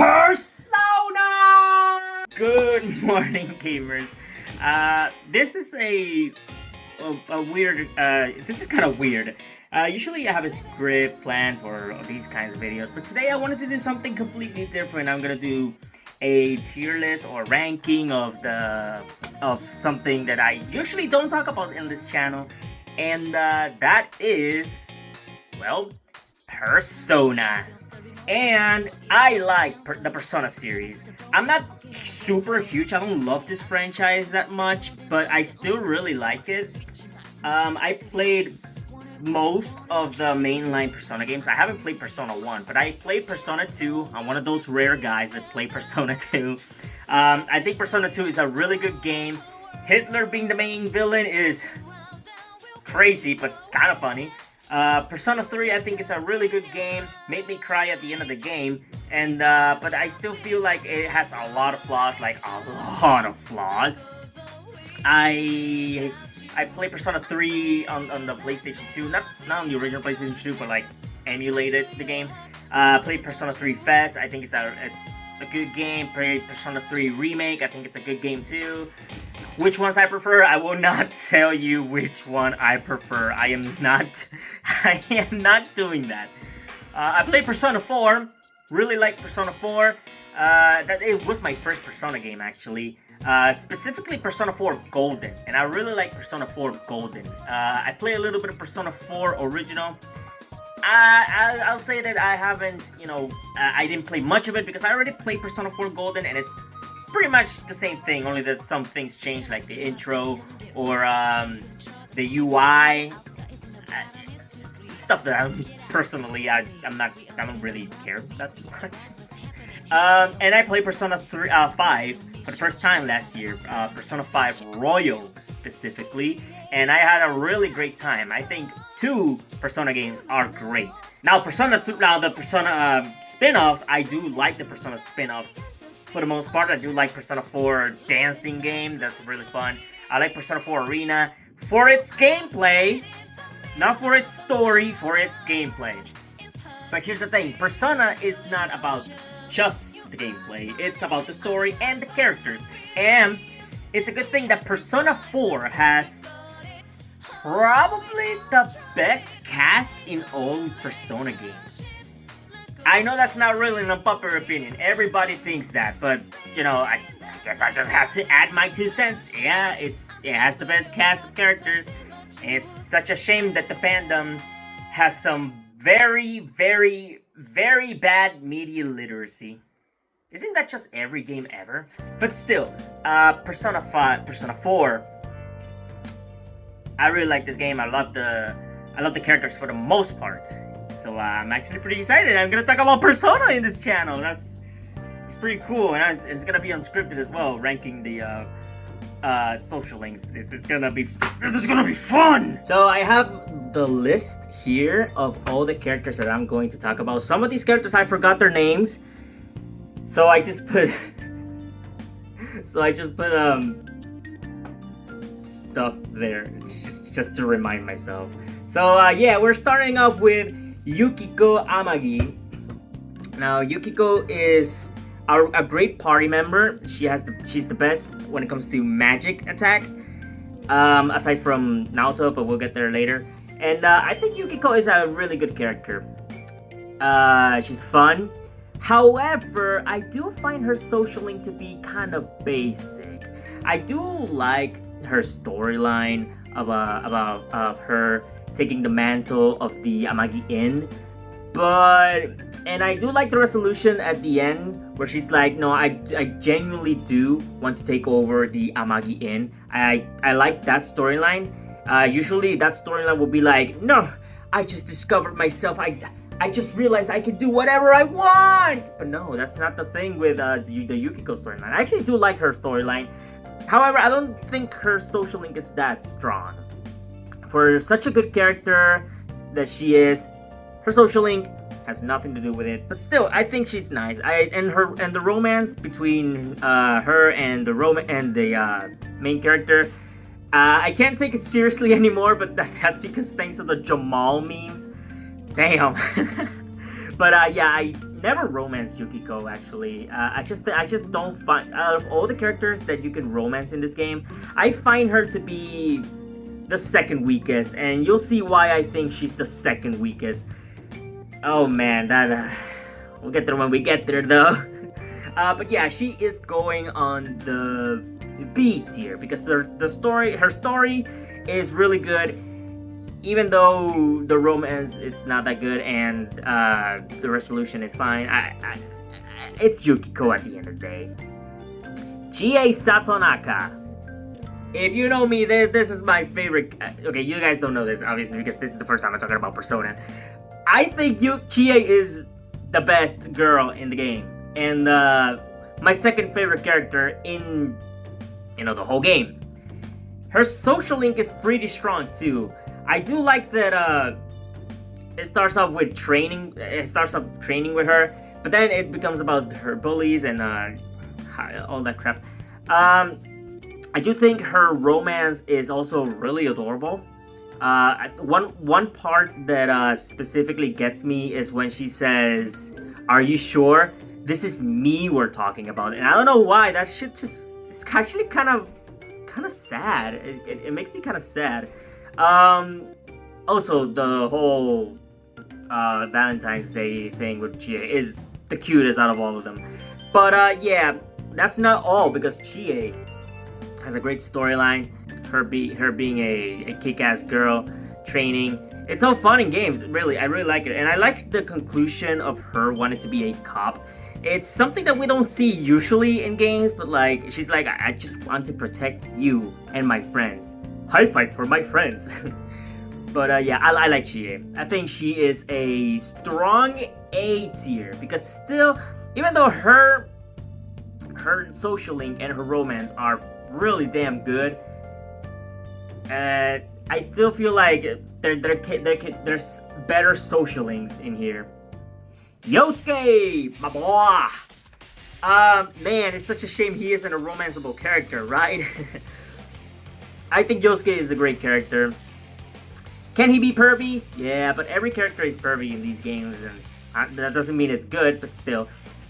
Persona! Good morning, gamers. This is a weird. This is kind of weird. Usually I have a script planned for these kinds of videos, but today I wanted to do something completely different. I'm gonna do a tier list or ranking of something that I usually don't talk about in this channel, and that is, well, Persona. And I like the Persona series. I'm not super huge, I don't love this franchise that much, but I still really like it. I played most of the mainline Persona games. I haven't played Persona 1, but I played Persona 2. I'm one of those rare guys that play Persona 2. I think Persona 2 is a really good game. Hitler being the main villain is crazy, but kind of funny. Persona 3, I think it's a really good game. Made me cry at the end of the game, and but I still feel like it has a lot of flaws, I played Persona 3 on the PlayStation 2, not on the original PlayStation 2, but like emulated the game. Played Persona 3 Fest. I think it's a good game. Played Persona 3 Remake. I think it's a good game too. Which ones I prefer? I will not tell you which one I prefer. I am not doing that. I played Persona 4. Really like Persona 4. It was my first Persona game actually. Specifically Persona 4 Golden, and I really like Persona 4 Golden. I play a little bit of Persona 4 Original. I'll say that I haven't, I didn't play much of it because I already played Persona 4 Golden, and it's pretty much the same thing, only that some things change, like the intro or the UI. Stuff that personally I don't really care that much. And I played Persona 5 for the first time last year, Persona 5 Royal specifically, and I had a really great time. I think 2 Persona games are great. Now the Persona spin-offs, I do like the Persona spin-offs. For the most part, I do like Persona 4 dancing game, that's really fun. I like Persona 4 Arena for its gameplay, not for its story, for its gameplay. But here's the thing, Persona is not about just the gameplay, it's about the story and the characters. And it's a good thing that Persona 4 has probably the best cast in all Persona games. I know that's not really an unpopular opinion, everybody thinks that, but I guess I just have to add my 2 cents. Yeah, it has the best cast of characters. It's such a shame that the fandom has some very, very, very bad media literacy. Isn't that just every game ever? But still, Persona 4. I really like this game. I love the characters for the most part. So I'm actually pretty excited. I'm gonna talk about Persona in this channel. It's pretty cool, and it's gonna be unscripted as well, ranking the social links. This is gonna be fun. So I have the list here of all the characters that I'm going to talk about. Some of these characters I forgot their names, so I just put stuff there just to remind myself. So yeah, we're starting off with Yukiko Amagi. Now Yukiko is a great party member. She's the best when it comes to magic attack, aside from Naoto, but we'll get there later. And I think Yukiko is a really good character. She's fun. However, I do find her social link to be kind of basic. I do like her storyline about her taking the mantle of the Amagi Inn, and I do like the resolution at the end where she's like, no, I genuinely do want to take over the Amagi Inn. I like that storyline. Usually that storyline will be like, no, I just discovered myself, I just realized I can do whatever I want. But no, that's not the thing with the Yukiko storyline. I actually do like her storyline. However, I don't think her social link is that strong. For such a good character that she is, her social link has nothing to do with it. But still, I think she's nice. And the romance between her and the main character, I can't take it seriously anymore. But that's because thanks to the Jamal memes. Damn. But yeah, never romanced Yukiko actually. I just don't find, out of all the characters that you can romance in this game, I find her to be the second weakest, and you'll see why I think she's the second weakest. Oh man, that we'll get there when we get there though. But yeah, she is going on the B tier because her story is really good, even though the romance it's not that good and the resolution is fine. It's Yukiko at the end of the day. Chie Satonaka. If you know me, this is my favorite. Okay, you guys don't know this obviously because this is the first time I'm talking about Persona. I think Chie is the best girl in the game, and my second favorite character in the whole game. Her social link is pretty strong too. I do like that it starts off with training. It starts off training with her, but then it becomes about her bullies and all that crap. I do think her romance is also really adorable. One part that specifically gets me is when she says, "Are you sure? This is me we're talking about." And I don't know why that shit it's actually kind of sad. It makes me kind of sad. Also the whole Valentine's Day thing with Chie is the cutest out of all of them. But yeah, that's not all because Chie has a great storyline. Her being a kick-ass girl, training. It's all fun in games, really. I really like it. And I like the conclusion of her wanting to be a cop. It's something that we don't see usually in games, but like, she's like, I just want to protect you and my friends. I fight for my friends. But yeah, I like Chie. I think she is a strong A tier because still, even though her social link and her romance are really damn good, I still feel like there's better social links in here. Yosuke, my boy. Man, it's such a shame he isn't a romanceable character, right? I think Yosuke is a great character. Can he be pervy? Yeah, but every character is pervy in these games, and that doesn't mean it's good, but still.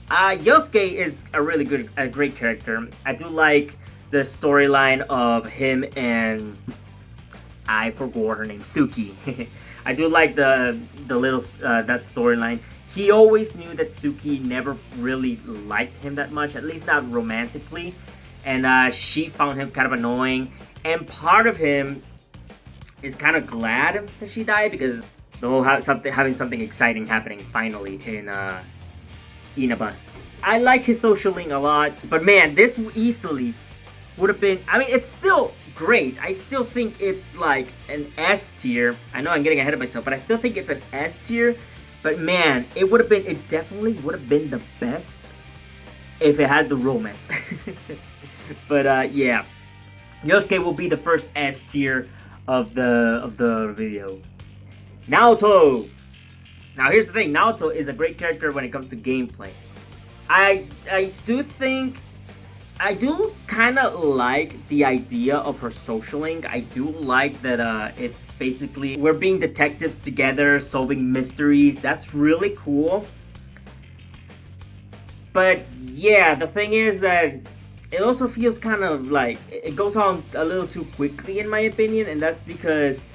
Yosuke is a great character. I do like the storyline of him and I forgot her name, Suki. I do like the little that storyline. He always knew that Suki never really liked him that much, at least not romantically, and she found him kind of annoying. And part of him is kind of glad that she died because they'll have having something exciting happening finally in Inaba. I like his social link a lot, but man, this easily would have been. I mean, it's still great. I still think it's like an S tier. I know I'm getting ahead of myself, but I still think it's an S tier. But man, it definitely would have been the best if it had the romance. But yeah, Yosuke will be the first S tier of the video. Naoto. Now here's the thing, Naoto is a great character when it comes to gameplay. I do kind of like the idea of her social link. I do like that it's basically we're being detectives together, solving mysteries. That's really cool. But yeah, the thing is that it also feels kind of like it goes on a little too quickly in my opinion, and that's because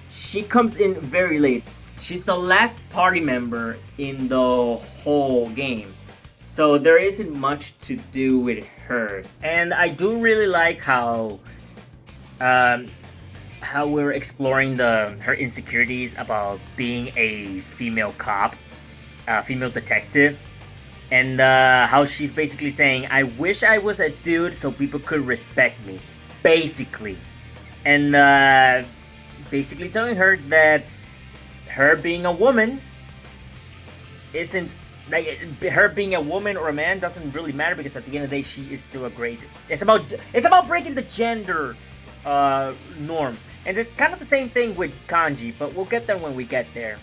she comes in very late. She's the last party member in the whole game. So there isn't much to do with her. And I do really like how we're exploring her insecurities about being a female cop, female detective. And how she's basically saying, I wish I was a dude so people could respect me. Basically. And basically telling her that her being a woman isn't like her being a woman or a man doesn't really matter because at the end of the day she is still a great. It's about breaking the gender norms, and it's kind of the same thing with kanji, but we'll get there when we get there.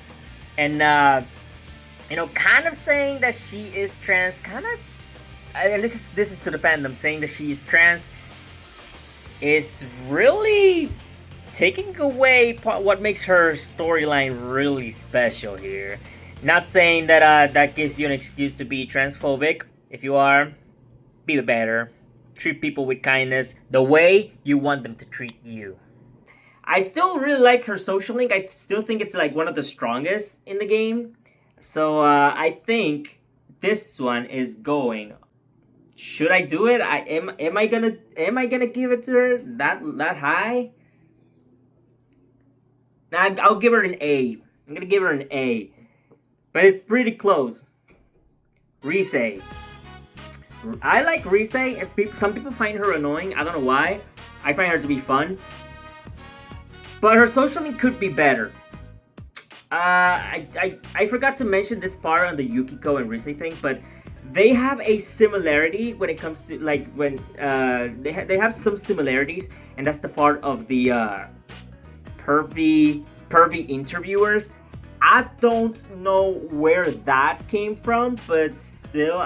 And kind of saying that she is trans, and this is to the fandom saying that she is trans is really taking away what makes her storyline really special here. Not saying that that gives you an excuse to be transphobic. If you are, be better. Treat people with kindness the way you want them to treat you. I still really like her social link. I still think it's like one of the strongest in the game. So I think this one is going. Should I do it? Am I gonna give it to her that high? Nah, I'll give her an A. I'm gonna give her an A, but it's pretty close. Rise. I like Rise. Some people find her annoying. I don't know why. I find her to be fun. But her social link could be better. I forgot to mention this part on the Yukiko and Rise thing, but they have a similarity when it comes to like when they have some similarities, and that's the part of the pervy interviewers. I don't know where that came from, but still,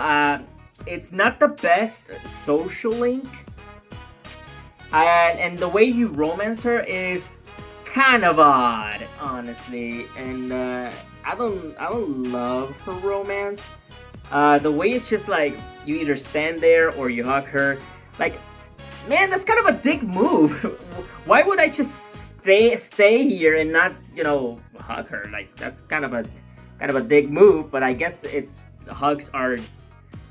it's not the best social link. And the way you romance her is kind of odd, honestly. And I don't love her romance. The way it's just like you either stand there or you hug her. Like, man, that's kind of a dick move. Why would I just stay here and not, hug her? Like, that's kind of a dick move. But I guess hugs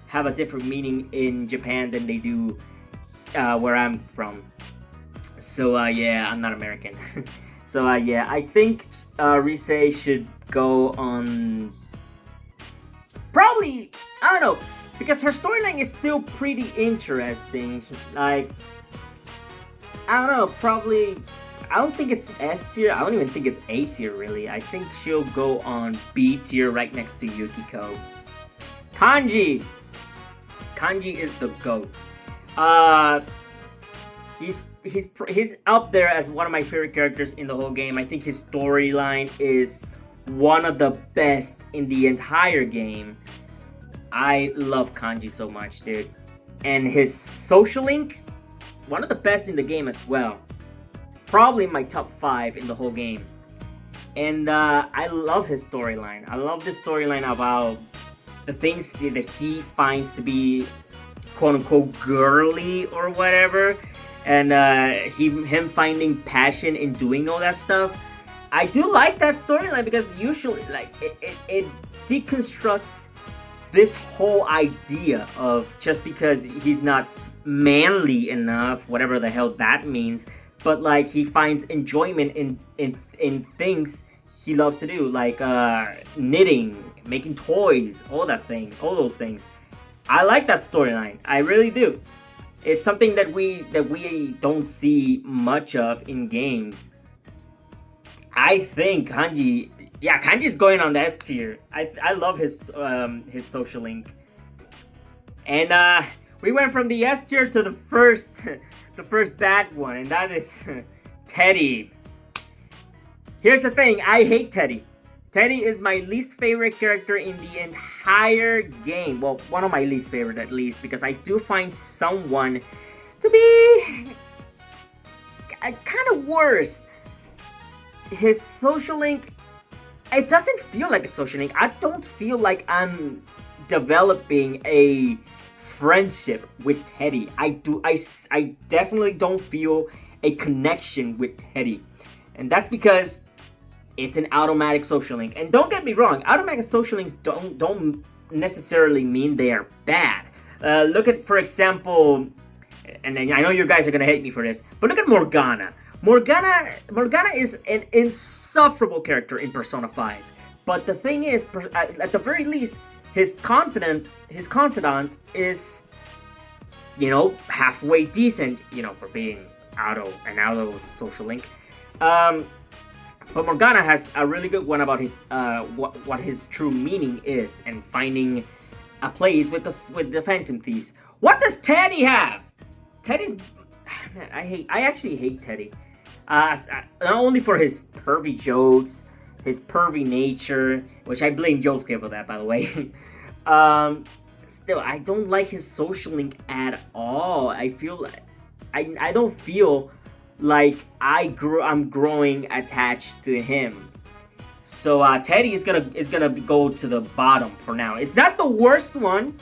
have a different meaning in Japan than they do where I'm from. So yeah, I'm not American. So yeah, I think Rise should go on. Probably, I don't know, because her storyline is still pretty interesting. Like, I don't know, probably, I don't think it's S tier. I don't even think it's A tier, really. I think she'll go on B tier right next to Yukiko. Kanji is the GOAT. He's up there as one of my favorite characters in the whole game. I think his storyline is one of the best in the entire game. I love Kanji so much, dude. And his social link, one of the best in the game as well. Probably my top 5 in the whole game. And I love his storyline. I love the storyline about the things that he finds to be quote-unquote girly or whatever. And him finding passion in doing all that stuff. I do like that storyline because usually, like, it deconstructs this whole idea of just because he's not manly enough, whatever the hell that means, but like he finds enjoyment in things he loves to do, like knitting, making toys, all those things. I like that storyline. I really do. It's something that we don't see much of in games. I think Kanji's going on the S tier. I love his social link. And we went from the S tier to the first bad one, and that is Teddy. Here's the thing, I hate Teddy. Teddy is my least favorite character in the entire game. Well, one of my least favorite at least, because I do find someone to be kind of worse. His social link, it doesn't feel like a social link. I don't feel like I'm developing a friendship with Teddy. I definitely don't feel a connection with Teddy. And that's because it's an automatic social link. And don't get me wrong, automatic social links don't necessarily mean they are bad. Look at, for example, and I know you guys are gonna hate me for this, but look at Morgana. Morgana is an insufferable character in Persona 5. But the thing is, at the very least, his confidant is, halfway decent, for being an auto social link. But Morgana has a really good one about his what his true meaning is, and finding a place with the Phantom Thieves. What does Teddy have? Teddy's, man, I actually hate Teddy. Not only for his pervy jokes, his pervy nature, which I blame Josuke for that, by the way. Still, I don't like his social link at all. I feel I don't feel like I'm growing attached to him. So Teddy is gonna go to the bottom for now. It's not the worst one.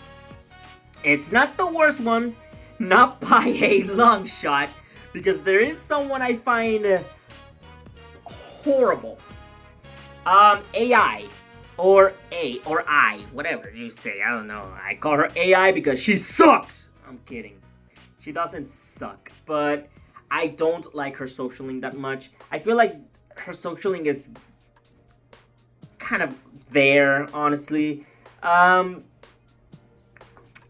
It's not the worst one, not by a long shot, because there is someone I find horrible. AI or I, whatever you say. I don't know. I call her AI because she sucks. I'm kidding. She doesn't suck, but I don't like her social link that much. I feel like her social link is kind of there, honestly.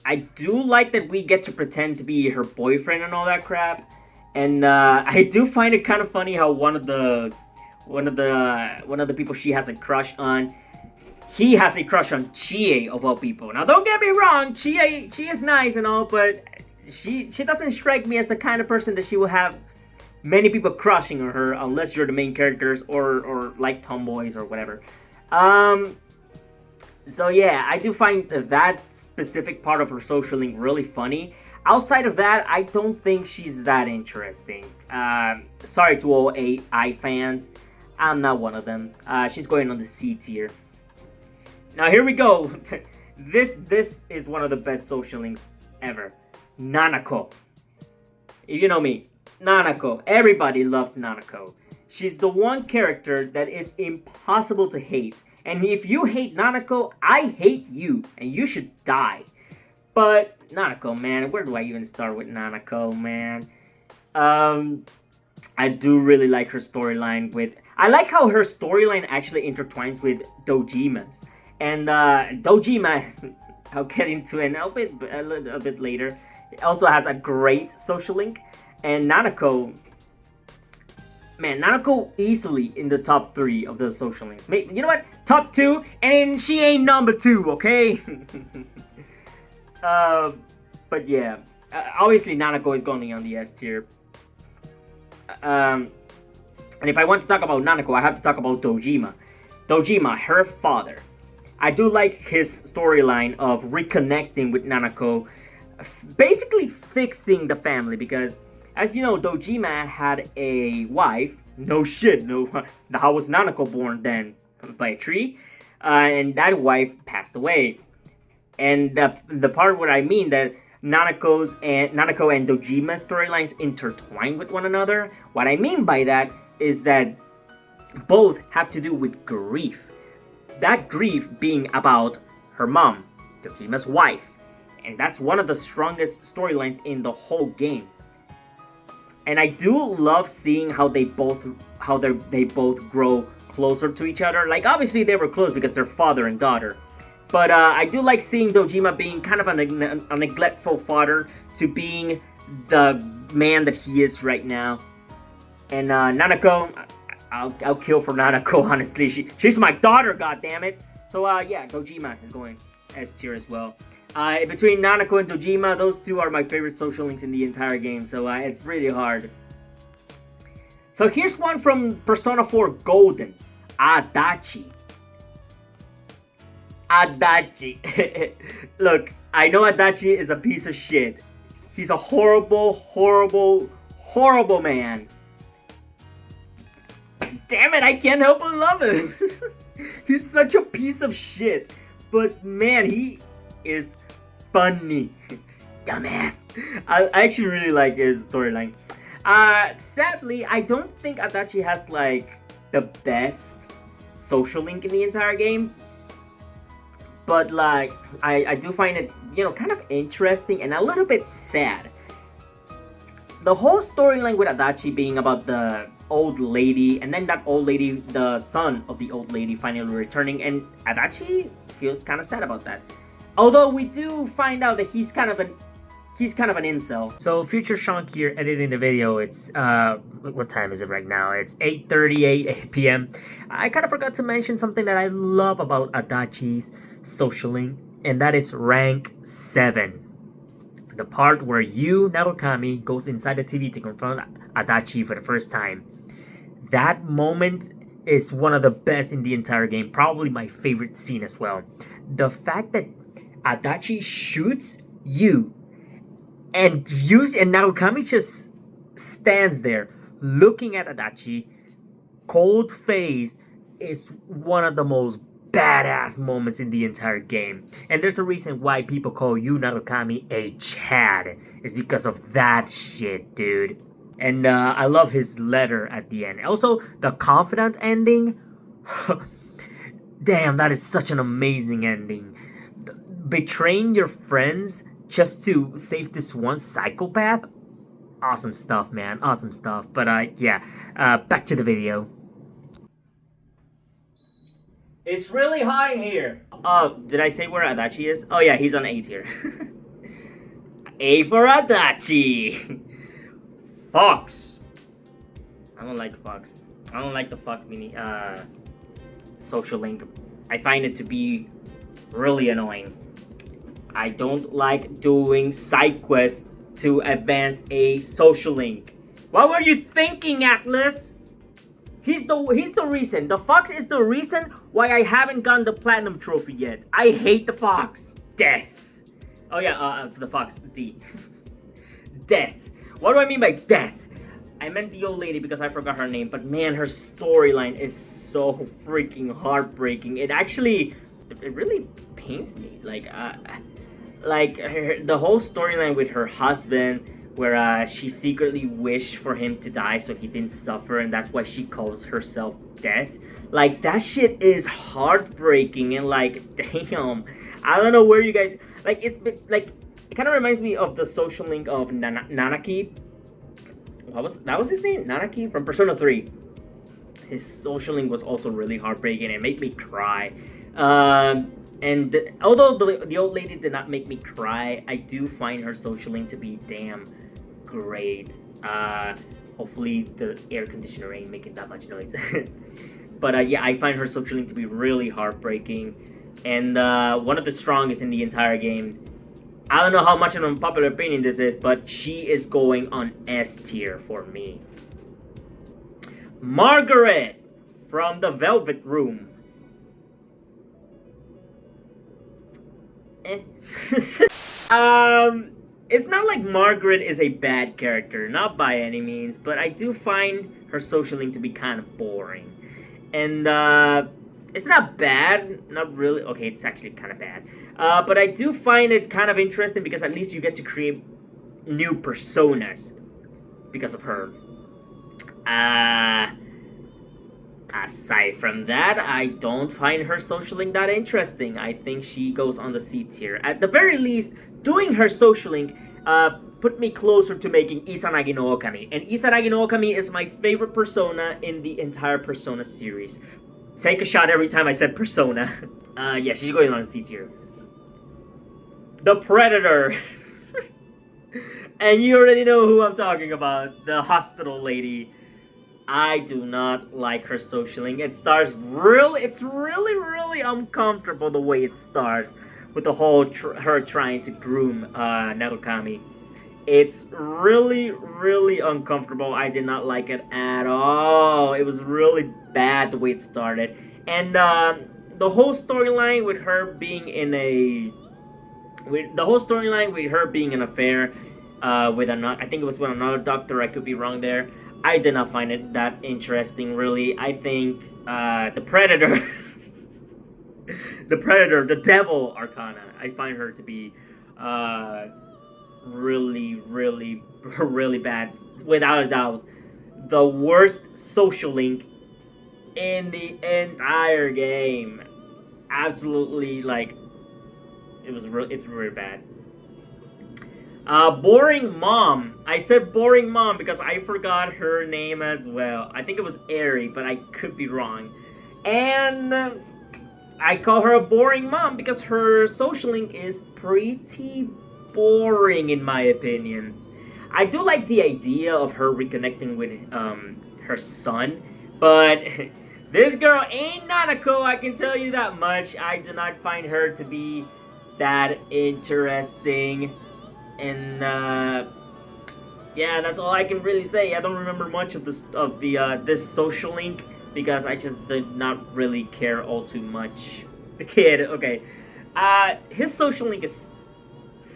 I do like that we get to pretend to be her boyfriend and all that crap, and I do find it kind of funny how one of the people she has a crush on, he has a crush on Chie of all people. Now don't get me wrong, Chie is nice and all, but she doesn't strike me as the kind of person that she will have many people crushing on her unless you're the main characters or like tomboys or whatever. So yeah, I do find that specific part of her social link really funny. Outside of that, I don't think she's that interesting. Sorry to all AI fans, I'm not one of them. She's going on the C tier. Now here we go. This is one of the best social links ever. Nanako. If you know me, Nanako. Everybody loves Nanako. She's the one character that is impossible to hate. And if you hate Nanako, I hate you. And you should die. But, Nanako, man. Where do I even start with Nanako, man? I do really like her storyline with... I like how her storyline actually intertwines with Dojima's. And, Dojima... I'll get into it a little bit later. It also has a great social link. And Nanako... Man, Nanako easily in the top 3 of the social links. You know what? Top 2, and she ain't number 2, okay? But yeah. Obviously, Nanako is going on the S tier. And if I want to talk about Nanako, I have to talk about Dojima. Dojima, her father. I do like his storyline of reconnecting with Nanako. Basically fixing the family because... As you know, Dojima had a wife. No shit, no. How was Nanako born then? By a tree? And that wife passed away. And the part where I mean that Nanako and Dojima's storylines intertwine with one another. What I mean by that is that both have to do with grief. That grief being about her mom, Dojima's wife. And that's one of the strongest storylines in the whole game. And I do love seeing how they both grow closer to each other. Like, obviously they were close because they're father and daughter. But I do like seeing Dojima being kind of a neglectful father to being the man that he is right now. And Nanako, I'll kill for Nanako, honestly. She's my daughter, goddammit. So yeah, Dojima is going S tier as well. Between Nanako and Dojima, those two are my favorite social links in the entire game, so it's really hard. So here's one from Persona 4 Golden, Adachi. Adachi. Look, I know Adachi is a piece of shit. He's a horrible, horrible, horrible man. Damn it, I can't help but love him. He's such a piece of shit. But man, he is funny. Dumbass. I actually really like his storyline. Sadly, I don't think Adachi has like the best social link in the entire game. But like, I do find it, you know, kind of interesting and a little bit sad. The whole storyline with Adachi being about the old lady, and then that old lady, the son of the old lady finally returning, and Adachi feels kind of sad about that. Although we do find out that he's kind of an incel. So Future Shonk here editing the video. It's what time is it right now? It's 8:38 p.m. I kind of forgot to mention something that I love about Adachi's social link, and that is rank 7. The part where Yu Narukami goes inside the TV to confront Adachi for the first time. That moment is one of the best in the entire game. Probably my favorite scene as well. The fact that Adachi shoots Yu and Narukami just stands there looking at Adachi, cold face, is one of the most badass moments in the entire game. And there's a reason why people call you Narukami a Chad. It's because of that shit, dude. And I love his letter at the end. Also, the confident ending. Damn, that is such an amazing ending. Betraying your friends just to save this one psychopath. Awesome stuff, man. Awesome stuff. But yeah, back to the video. It's really hot in here. Did I say where Adachi is? Oh yeah, he's on A tier. A for Adachi. Fox. I don't like Fox. I don't like the Fox mini social link. I find it to be really annoying. I don't like doing side quests to advance a social link. What were you thinking, Atlas? He's the reason. The Fox is the reason why I haven't gotten the platinum trophy yet. I hate the Fox. Death. Oh yeah, the Fox D. Death. What do I mean by death? I meant the old lady because I forgot her name, but man, her storyline is so freaking heartbreaking. It really pains me. Like the whole storyline with her husband, where she secretly wished for him to die so he didn't suffer, and that's why she calls herself Death. Like, that shit is heartbreaking, and like, damn, I don't know where you guys, like, it's like, it kind of reminds me of the social link of Nanaki. That was his name? Nanaki from Persona 3. His social link was also really heartbreaking and made me cry. And although the old lady did not make me cry, I do find her social link to be damn great. Hopefully the air conditioner ain't making that much noise. But yeah, I find her social link to be really heartbreaking, and one of the strongest in the entire game. I don't know how much of an unpopular opinion this is, but she is going on S tier for me. Margaret from the Velvet Room. It's not like Margaret is a bad character, not by any means, but I do find her social link to be kind of boring. And it's not bad, not really. Okay, it's actually kind of bad. But I do find it kind of interesting because at least you get to create new personas because of her. Aside from that, I don't find her social link that interesting. I think she goes on the C tier. At the very least, doing her social link put me closer to making Izanagi no Okami. And Izanagi no Okami is my favorite persona in the entire Persona series. Take a shot every time I said Persona. Yeah, she's going on C tier. The Predator. And you already know who I'm talking about. The hospital lady. I do not like her social link. It's really uncomfortable the way it starts with the whole her trying to groom Narukami. It's really uncomfortable. I did not like it at all. It was really bad the way it started. And the whole storyline with her being in an affair with another, I think it was with another doctor, I could be wrong there. I did not find it that interesting, really. I think the Predator, the Devil Arcana, I find her to be really bad. Without a doubt, the worst social link in the entire game. Absolutely, like, it's really bad. Boring Mom. I said Boring Mom because I forgot her name as well. I think it was Eri, but I could be wrong. And I call her a Boring Mom because her social link is pretty boring in my opinion. I do like the idea of her reconnecting with her son, but this girl ain't Nanako, I can tell you that much. I do not find her to be that interesting. And yeah, that's all I can really say. I don't remember much of this social link because I just did not really care all too much. The kid, okay, his social link is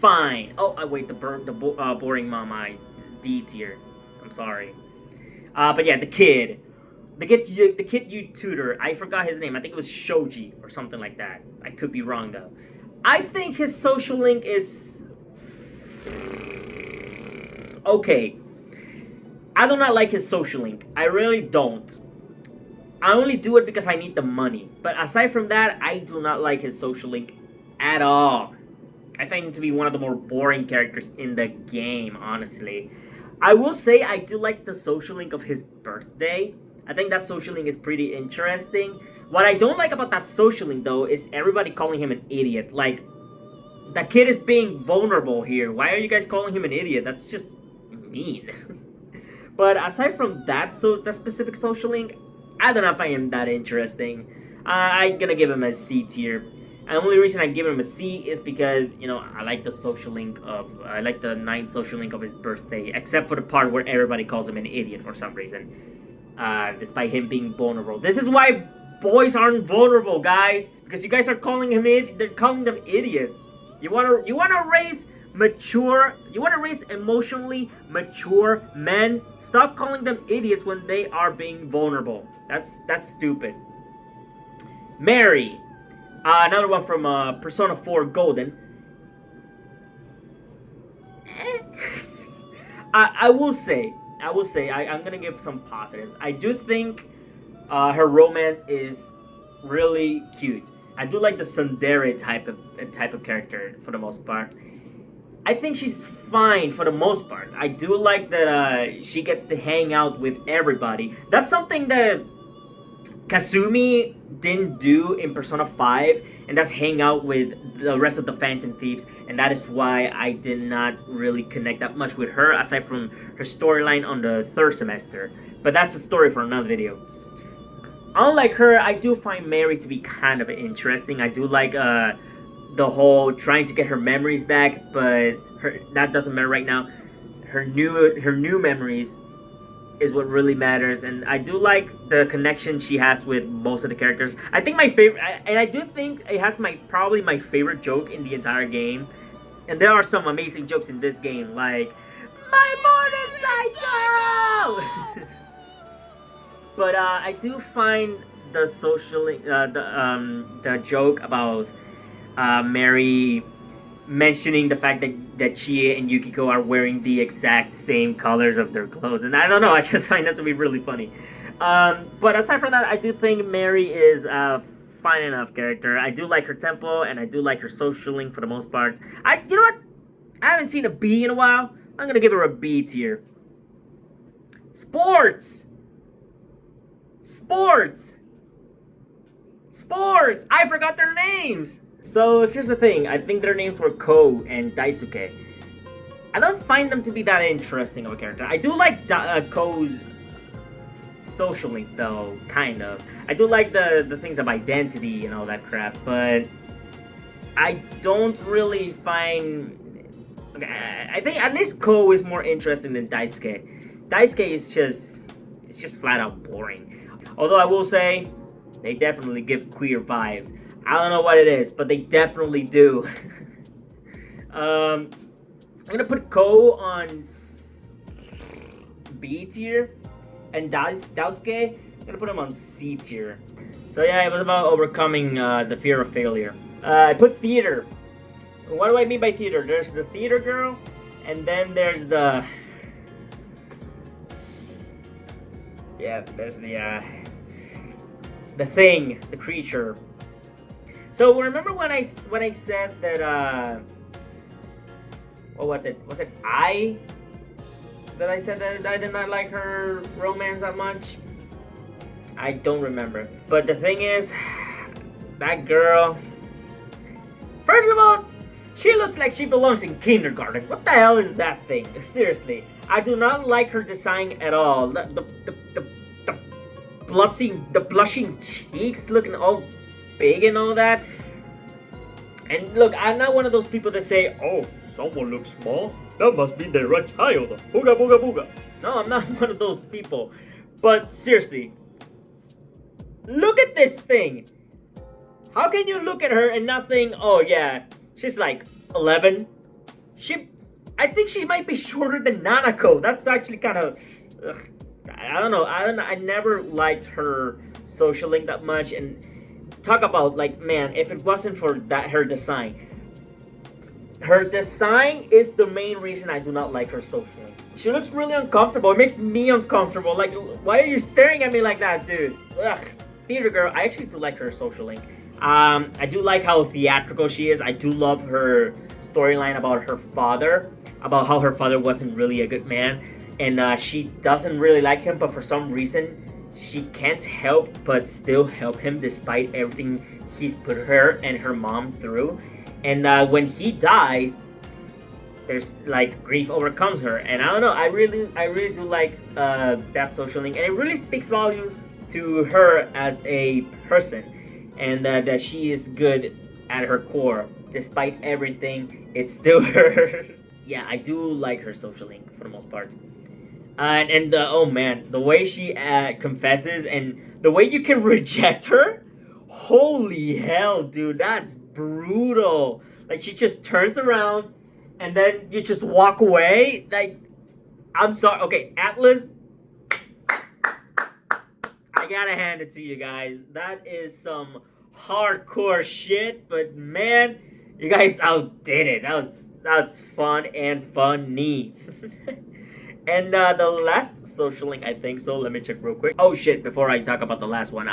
fine. Oh, wait, the Boring Mom, I D tier. I'm sorry. But yeah, the kid the kid you tutor. I forgot his name. I think it was Shoji or something like that. I could be wrong though. I think his social link is okay. I do not like his social link. I really don't. I only do it because I need the money. But aside from that, I do not like his social link at all. I find him to be one of the more boring characters in the game, honestly. I will say I do like the social link of his birthday. I think that social link is pretty interesting. What I don't like about that social link, though, is everybody calling him an idiot. Like, the kid is being vulnerable here. Why are you guys calling him an idiot? That's just mean. But aside from that, that specific social link, I don't know if I am that interesting. I'm gonna give him a C tier. And the only reason I give him a C is because, you know, I like the social link of, I like the 9th social link of his birthday, except for the part where everybody calls him an idiot for some reason, despite him being vulnerable. This is why boys aren't vulnerable, guys, because you guys are calling him they're calling them idiots. You wanna raise mature, you wanna raise emotionally mature men. Stop calling them idiots when they are being vulnerable. That's stupid. Mary. Another one from Persona 4 Golden. I will say, I'm gonna give some positives. I do think her romance is really cute. I do like the tsundere type of character for the most part. I think she's fine for the most part. I do like that she gets to hang out with everybody. That's something that Kasumi didn't do in Persona 5, and that's hang out with the rest of the Phantom Thieves, and that is why I did not really connect that much with her, aside from her storyline on the 3rd semester. But that's a story for another video. Unlike her, I do find Mary to be kind of interesting. I do like the whole trying to get her memories back, but that doesn't matter right now. Her new memories is what really matters, and I do like the connection she has with most of the characters. I think my favorite, and I do think it has probably my favorite joke in the entire game. And there are some amazing jokes in this game, like my motorcycle. But I do find the the joke about Mary mentioning the fact that Chie and Yukiko are wearing the exact same colors of their clothes, and I don't know, I just find that to be really funny. But aside from that, I do think Mary is a fine enough character. I do like her tempo, and I do like her social link for the most part. You know what? I haven't seen a B in a while. I'm gonna give her a B tier. Sports! I forgot their names! So here's the thing, I think their names were Ko and Daisuke. I don't find them to be that interesting of a character. I do like Ko's social link though, kind of. I do like the things of identity and all that crap, but I don't really find... Okay, I think at least Ko is more interesting than Daisuke. Daisuke is just flat out boring. Although I will say, they definitely give queer vibes. I don't know what it is, but they definitely do. I'm gonna put Ko on B tier, and Daisuke, I'm gonna put him on C tier. So yeah, it was about overcoming the fear of failure. I put theater. What do I mean by theater? There's the theater girl, and then there's the... Yeah, there's the thing, the creature. So remember when I said that what was it? Was it I said that I did not like her romance that much? I don't remember. But the thing is, that girl, first of all, she looks like she belongs in kindergarten. What the hell is that thing? Seriously, I do not like her design at all. The blushing cheeks looking all big and all that. And look, I'm not one of those people that say, oh, someone looks small, that must be their child. Booga booga booga. No, I'm not one of those people. But seriously, look at this thing. How can you look at her and not think, oh yeah, she's like 11? I think she might be shorter than Nanako. That's actually kind of... I don't know. I never liked her social link that much. And talk about, like, man, if it wasn't for that her design. Her design is the main reason I do not like her social link. She looks really uncomfortable. It makes me uncomfortable. Like, why are you staring at me like that, dude? Ugh. Theater girl, I actually do like her social link. I do like how theatrical she is. I do love her storyline about her father, about how her father wasn't really a good man, and she doesn't really like him, but for some reason, she can't help but still help him despite everything he's put her and her mom through. And when he dies, there's like grief overcomes her, and I don't know. I really do like that social link, and it really speaks volumes to her as a person, and that she is good at her core, despite everything. It's still her. Yeah, I do like her social link for the most part. And oh man, the way she confesses and the way you can reject her, holy hell, dude, that's brutal. Like, she just turns around and then you just walk away. Like, I'm sorry. Okay, Atlas, I gotta hand it to you guys. That is some hardcore shit, but man, you guys outdid it. That's fun and funny. And the last social link, I think so. Let me check real quick. Oh shit! Before I talk about the last one,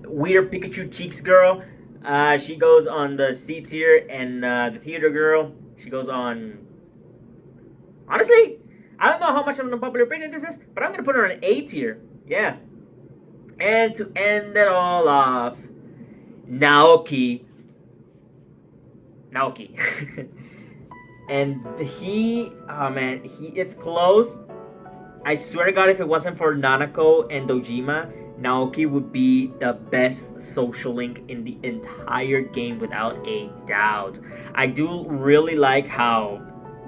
weird Pikachu cheeks girl. She goes on the C tier, and the theater girl, she goes on. Honestly, I don't know how much of an unpopular opinion this is, but I'm gonna put her on A tier. Yeah. And to end it all off, Naoki. And oh man, it's close. I swear to God, if it wasn't for Nanako and Dojima, Naoki would be the best social link in the entire game without a doubt. I do really like how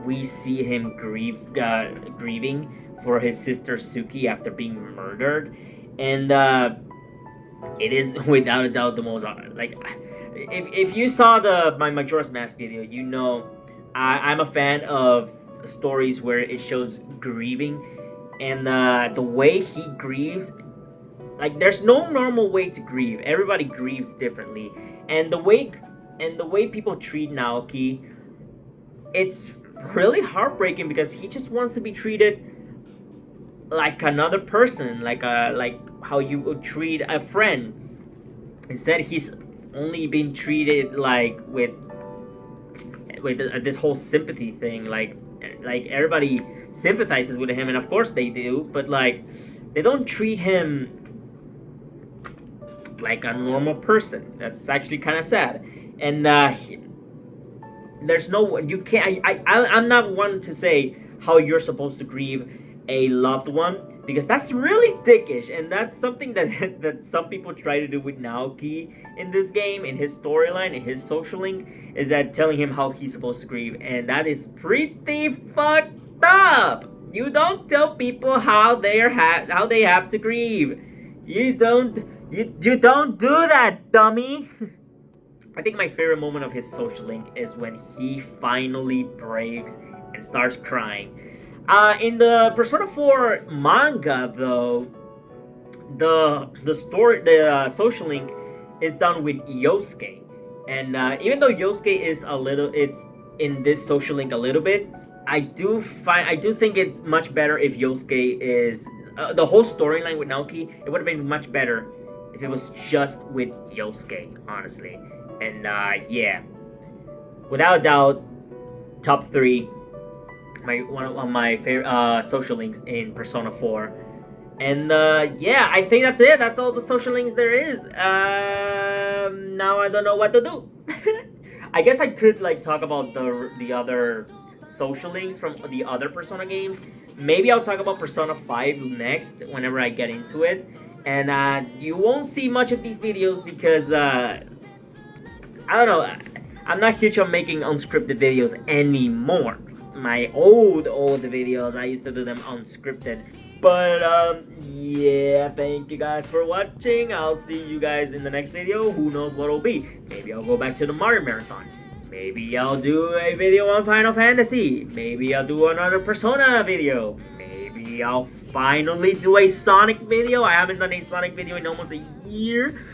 we see him grieving for his sister Suki after being murdered, and it is without a doubt the most like. If you saw my Majora's Mask video, you know I'm a fan of stories where it shows grieving, and the way he grieves, like, there's no normal way to grieve. Everybody grieves differently, and the way people treat Naoki, it's really heartbreaking because he just wants to be treated like another person, like how you would treat a friend. Instead, he's only been treated like with this whole sympathy thing, like everybody sympathizes with him, and of course they do, but like they don't treat him like a normal person. That's actually kind of sad. And there's no, you can't, I'm not one to say how you're supposed to grieve a loved one, because that's really dickish, and that's something that that some people try to do with Naoki in this game, in his storyline, in his social link, is that telling him how he's supposed to grieve, and that is pretty fucked up. You don't tell people how they have to grieve. You don't do that, dummy. I think my favorite moment of his social link is when he finally breaks and starts crying. In the Persona 4 manga, though, the social link is done with Yosuke, and even though Yosuke is it's in this social link a little bit, I do think it's much better if Yosuke is the whole storyline with Naoki. It would have been much better if it was just with Yosuke, honestly. And yeah, without a doubt, top 3. One of my favorite social links in Persona 4. And yeah, I think that's it. That's all the social links there is. Now I don't know what to do. I guess I could like talk about the other social links from the other Persona games. Maybe I'll talk about Persona 5 next whenever I get into it. And you won't see much of these videos because I don't know, I'm not huge on making unscripted videos anymore. My old videos, I used to do them unscripted. But yeah, thank you guys for watching. I'll see you guys in the next video. Who knows what it'll be? Maybe I'll go back to the Mario Marathon. Maybe I'll do a video on Final Fantasy. Maybe I'll do another Persona video. I'll finally do a Sonic video. I haven't done a Sonic video in almost a year.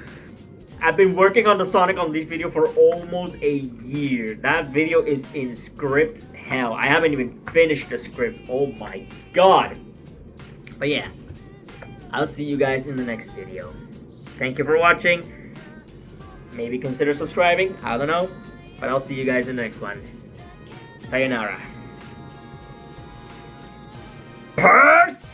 I've been working on the Sonic on this video for almost a year. That video is in script hell. I haven't even finished the script. Oh my god. But yeah, I'll see you guys in the next video. Thank you for watching. Maybe consider subscribing. I don't know. But I'll see you guys in the next one. Sayonara. Purse!